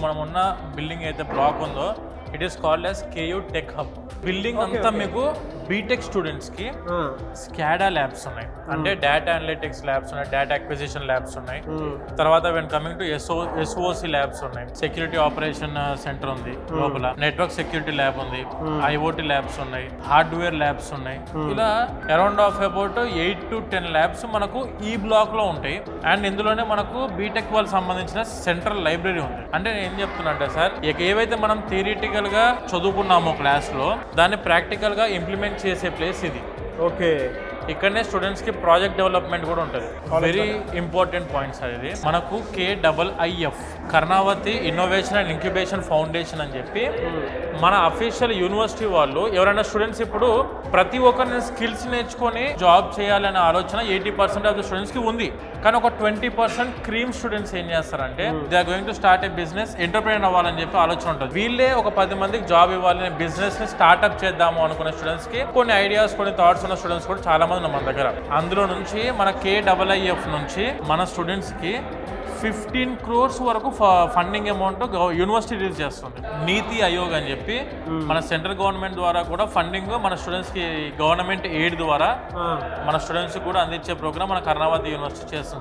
మనం ఉన్న బిల్డింగ్ అయితే బ్లాక్ ఉందో it is called as KU tech hub. Building అంతా మీకు బీటెక్ స్టూడెంట్స్ కి స్కాడా ల్యాబ్స్ ఉన్నాయి, అంటే డేటా అనలిటిక్స్ ల్యాబ్స్ ఉన్నాయి, డేటా అక్విజిషన్ ల్యాబ్స్ ఉన్నాయి. తర్వాత when coming to SOC labs ఉన్నాయి, సెక్యూరిటీ ఆపరేషన్ సెంటర్ ఉంది లోపల, నెట్వర్క్ సెక్యూరిటీ ల్యాబ్ ఉంది, ఐఓటీ ల్యాబ్స్ ఉన్నాయి, హార్డ్వేర్ ల్యాబ్స్ ఉన్నాయి. ఇలా around of about 8 to 10 labs మనకు ఈ బ్లాక్ లో ఉంటాయి. అండ్ ఇందులోనే మనకు బీటెక్ వాళ్ళకి సంబంధించిన సెంట్రల్ లైబ్రరీ ఉంది. అంటే నేను ఏం చెప్తున్నా అంటే సార్, ఏవైతే మనం థియరిటికల్ గా చదువుకున్నామో క్లాస్ లో దాన్ని ప్రాక్టికల్ గా ఇంప్లిమెంట్ చేసే ప్లేస్ ఇది. ఓకే, ఇక్కడనే స్టూడెంట్స్ కి ప్రాజెక్ట్ డెవలప్మెంట్ కూడా ఉంటుంది. వెరీ ఇంపార్టెంట్ పాయింట్స్ ఇది. మనకు KIIF Karnavati innovation and incubation foundation అని చెప్పి మన అఫీషియల్ యూనివర్సిటీ వాళ్ళు ఎవరైనా స్టూడెంట్స్ ఇప్పుడు ప్రతి ఒక్కరిని స్కిల్స్ నేర్చుకొని జాబ్ చేయాలనే ఆలోచన 80% ఆఫ్ ద స్టూడెంట్స్ కి ఉంది. కానీ ఒక 20% క్రీమ్ స్టూడెంట్స్ ఏం చేస్తారంటే they are going to start a business, entrepreneur అవ్వాలని చెప్పి ఆలోచన ఉంటుంది. వీళ్ళే ఒక 10 మందికి జాబ్ ఇవ్వాలని బిజినెస్ ని స్టార్ట్అప్ చేద్దాము అనుకునే స్టూడెంట్స్ కి కొన్ని ఐడియాస్, కొన్ని థాట్స్ ఉన్న స్టూడెంట్స్ కూడా చాలా మంది మన దగ్గర. అందులో నుంచి మన KIIF నుంచి మన స్టూడెంట్స్ కి 15 crores వరకు ఫండింగ్ అమౌంట్ యూనివర్సిటీ రిలీజ్ చేస్తుంది. నీతి ఆయోగ్ అని చెప్పి మన సెంట్రల్ గవర్నమెంట్ ద్వారా కూడా ఫండింగ్ మన స్టూడెంట్స్ కి గవర్నమెంట్ ఎయిడ్ ద్వారా మన స్టూడెంట్స్ కూడా అందించే ప్రోగ్రామ్ మన కర్ణావతి యూనివర్సిటీ చేస్తుంది.